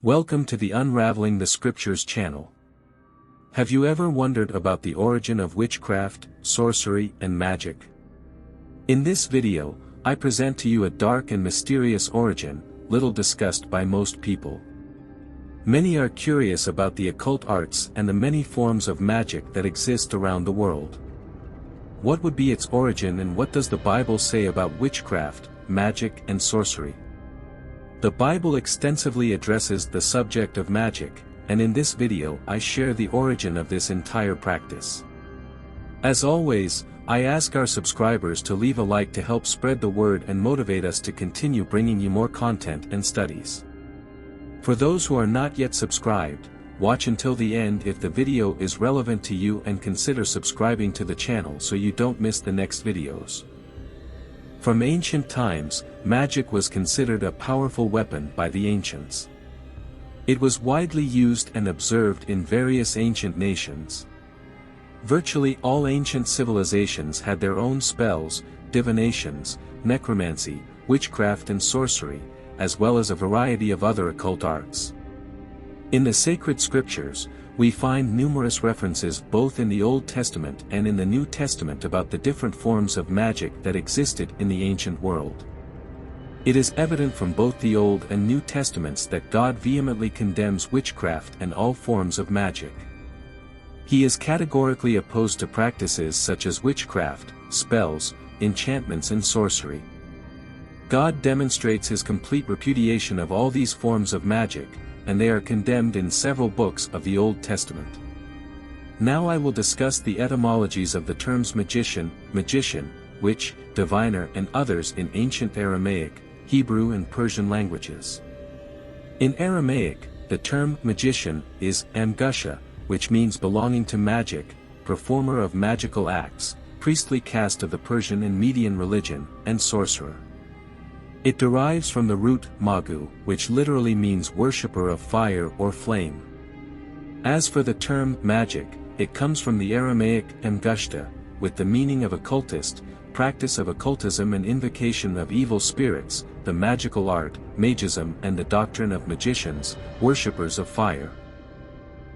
Welcome to the Unraveling the Scriptures channel. Have you ever wondered about the origin of witchcraft, sorcery, and magic? In this video, I present to you a dark and mysterious origin, little discussed by most people. Many are curious about the occult arts and the many forms of magic that exist around the world. What would be its origin, and what does the Bible say about witchcraft, magic, and sorcery? The Bible extensively addresses the subject of magic, and in this video I share the origin of this entire practice. As always, I ask our subscribers to leave a like to help spread the word and motivate us to continue bringing you more content and studies. For those who are not yet subscribed, watch until the end if the video is relevant to you, and consider subscribing to the channel so you don't miss the next videos. From ancient times, magic was considered a powerful weapon by the ancients. It was widely used and observed in various ancient nations. Virtually all ancient civilizations had their own spells, divinations, necromancy, witchcraft and sorcery, as well as a variety of other occult arts. In the sacred scriptures, we find numerous references both in the Old Testament and in the New Testament about the different forms of magic that existed in the ancient world. It is evident from both the Old and New Testaments that God vehemently condemns witchcraft and all forms of magic. He is categorically opposed to practices such as witchcraft, spells, enchantments and sorcery. God demonstrates his complete repudiation of all these forms of magic, and they are condemned in several books of the Old Testament. Now I will discuss the etymologies of the terms magician, witch, diviner and others in ancient Aramaic, Hebrew and Persian languages. In Aramaic, the term magician is amgusha, which means belonging to magic, performer of magical acts, priestly caste of the Persian and Median religion, and sorcerer. It derives from the root magu, which literally means worshipper of fire or flame. As for the term magic, it comes from the Aramaic amgushta, with the meaning of occultist, practice of occultism and invocation of evil spirits, the magical art, magism and the doctrine of magicians, worshippers of fire.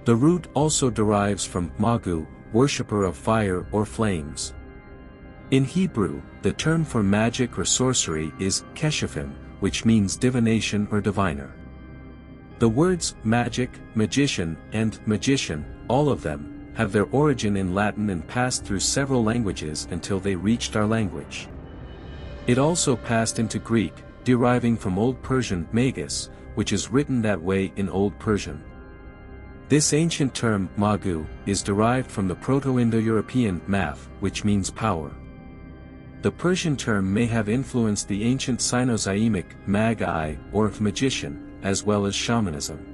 The root also derives from magu, worshipper of fire or flames. In Hebrew, the term for magic or sorcery is keshafim, which means divination or diviner. The words magic, magician, and magician, all of them, have their origin in Latin and passed through several languages until they reached our language. It also passed into Greek, deriving from Old Persian magus, which is written that way in Old Persian. This ancient term, magu, is derived from the Proto-Indo-European math, which means power. The Persian term may have influenced the ancient Sino-Zaimic mag-I or magician, as well as shamanism.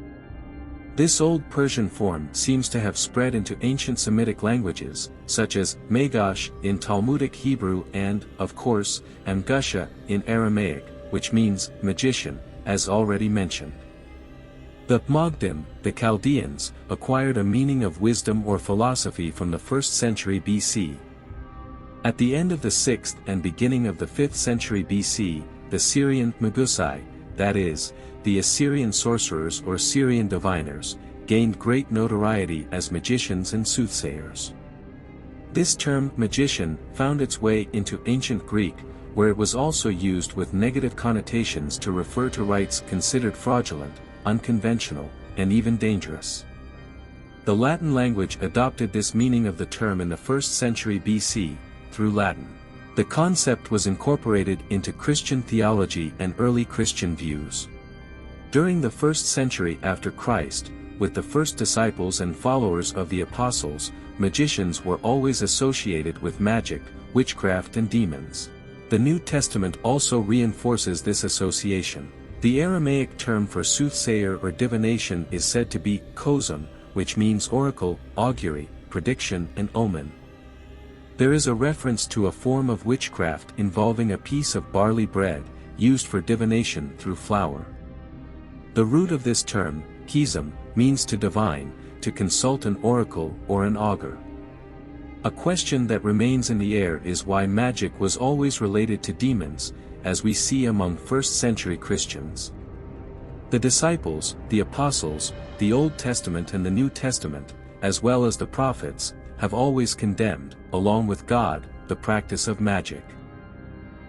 This Old Persian form seems to have spread into ancient Semitic languages, such as magash in Talmudic Hebrew and, of course, amgusha in Aramaic, which means magician, as already mentioned. The Mogdim, the Chaldeans, acquired a meaning of wisdom or philosophy from the 1st century BC. At the end of the 6th and beginning of the 5th century BC, the Syrian Magusai, that is, the Assyrian sorcerers or Syrian diviners, gained great notoriety as magicians and soothsayers. This term magician found its way into ancient Greek, where it was also used with negative connotations to refer to rites considered fraudulent, unconventional, and even dangerous. The Latin language adopted this meaning of the term in the 1st century BC, through Latin. The concept was incorporated into Christian theology and early Christian views. During the 1st century after Christ, with the first disciples and followers of the apostles, magicians were always associated with magic, witchcraft and demons. The New Testament also reinforces this association. The Aramaic term for soothsayer or divination is said to be kozum, which means oracle, augury, prediction and omen. There is a reference to a form of witchcraft involving a piece of barley bread, used for divination through flour. The root of this term, kizum, means to divine, to consult an oracle or an augur. A question that remains in the air is why magic was always related to demons, as we see among 1st century Christians. The disciples, the apostles, the Old Testament and the New Testament, as well as the prophets, have always condemned, along with God, the practice of magic.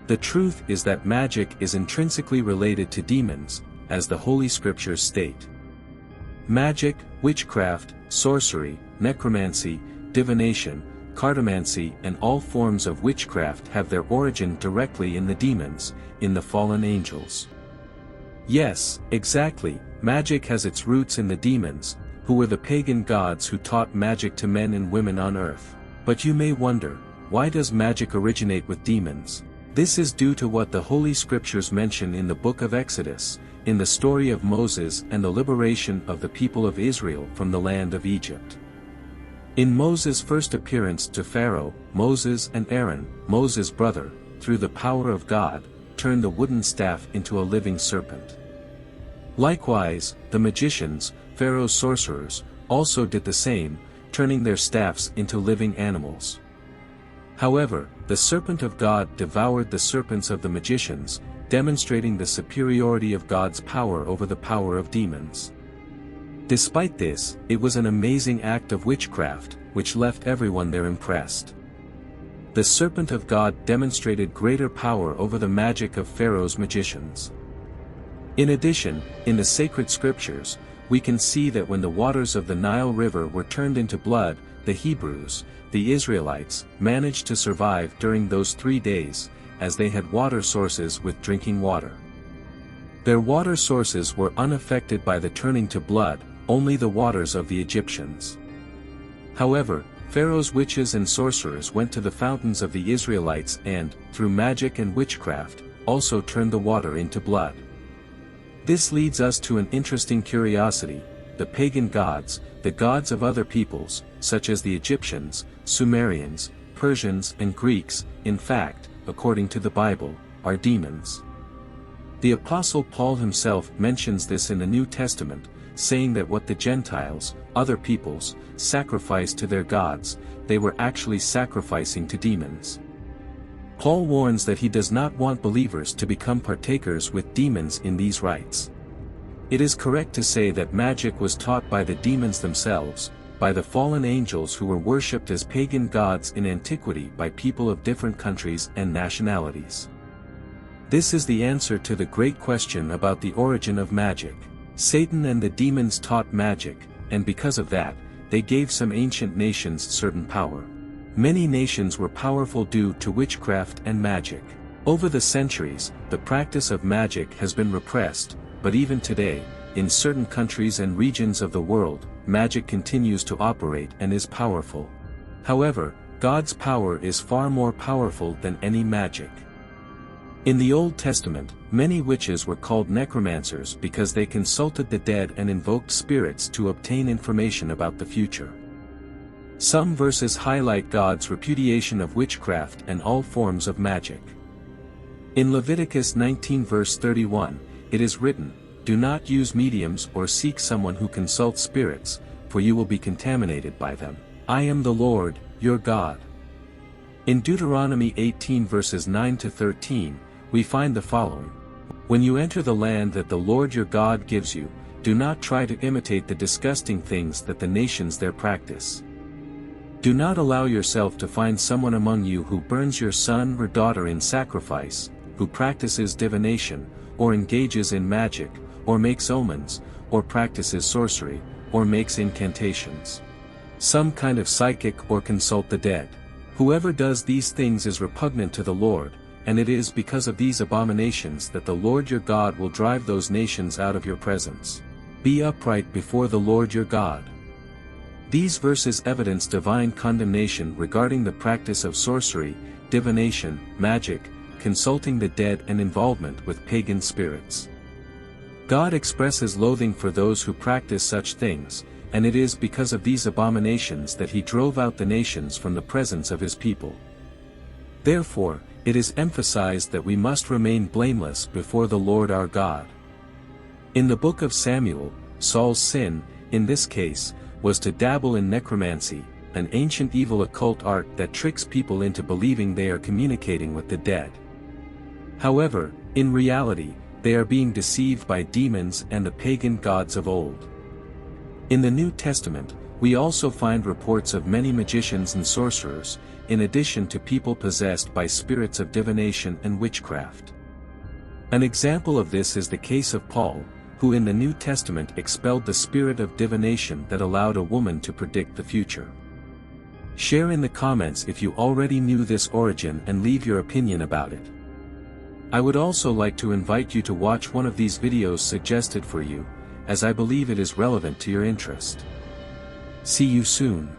The truth is that magic is intrinsically related to demons, as the Holy Scriptures state. Magic, witchcraft, sorcery, necromancy, divination, cartomancy and all forms of witchcraft have their origin directly in the demons, in the fallen angels. Yes, exactly, magic has its roots in the demons, who were the pagan gods who taught magic to men and women on earth. But you may wonder, why does magic originate with demons? This is due to what the Holy Scriptures mention in the book of Exodus, in the story of Moses and the liberation of the people of Israel from the land of Egypt. In Moses' first appearance to Pharaoh, Moses and Aaron, Moses' brother, through the power of God, turned the wooden staff into a living serpent. Likewise, the magicians, Pharaoh's sorcerers, also did the same, turning their staffs into living animals. However, the serpent of God devoured the serpents of the magicians, demonstrating the superiority of God's power over the power of demons. Despite this, it was an amazing act of witchcraft, which left everyone there impressed. The serpent of God demonstrated greater power over the magic of Pharaoh's magicians. In addition, in the sacred scriptures, we can see that when the waters of the Nile River were turned into blood, the Hebrews, the Israelites, managed to survive during those 3 days, as they had water sources with drinking water. Their water sources were unaffected by the turning to blood, only the waters of the Egyptians. However, Pharaoh's witches and sorcerers went to the fountains of the Israelites and, through magic and witchcraft, also turned the water into blood. This leads us to an interesting curiosity: the pagan gods, the gods of other peoples, such as the Egyptians, Sumerians, Persians and Greeks, in fact, according to the Bible, are demons. The Apostle Paul himself mentions this in the New Testament, saying that what the Gentiles, other peoples, sacrificed to their gods, they were actually sacrificing to demons. Paul warns that he does not want believers to become partakers with demons in these rites. It is correct to say that magic was taught by the demons themselves, by the fallen angels who were worshipped as pagan gods in antiquity by people of different countries and nationalities. This is the answer to the great question about the origin of magic. Satan and the demons taught magic, and because of that, they gave some ancient nations certain power. Many nations were powerful due to witchcraft and magic. Over the centuries, the practice of magic has been repressed, but even today, in certain countries and regions of the world, magic continues to operate and is powerful. However, God's power is far more powerful than any magic. In the Old Testament, many witches were called necromancers because they consulted the dead and invoked spirits to obtain information about the future. Some verses highlight God's repudiation of witchcraft and all forms of magic. In Leviticus 19 verse 31, it is written, "Do not use mediums or seek someone who consults spirits, for you will be contaminated by them. I am the Lord, your God." In Deuteronomy 18 verses 9 to 13, we find the following: "When you enter the land that the Lord your God gives you, do not try to imitate the disgusting things that the nations there practice. Do not allow yourself to find someone among you who burns your son or daughter in sacrifice, who practices divination, or engages in magic, or makes omens, or practices sorcery, or makes incantations. Some kind of psychic or consult the dead. Whoever does these things is repugnant to the Lord, and it is because of these abominations that the Lord your God will drive those nations out of your presence. Be upright before the Lord your God." These verses evidence divine condemnation regarding the practice of sorcery, divination, magic, consulting the dead and involvement with pagan spirits. God expresses loathing for those who practice such things, and it is because of these abominations that he drove out the nations from the presence of his people. Therefore, it is emphasized that we must remain blameless before the Lord our God. In the book of Samuel, Saul's sin, in this case, was to dabble in necromancy, an ancient evil occult art that tricks people into believing they are communicating with the dead. However, in reality, they are being deceived by demons and the pagan gods of old. In the New Testament, we also find reports of many magicians and sorcerers, in addition to people possessed by spirits of divination and witchcraft. An example of this is the case of Paul, who in the New Testament expelled the spirit of divination that allowed a woman to predict the future. Share in the comments if you already knew this origin and leave your opinion about it. I would also like to invite you to watch one of these videos suggested for you, as I believe it is relevant to your interest. See you soon.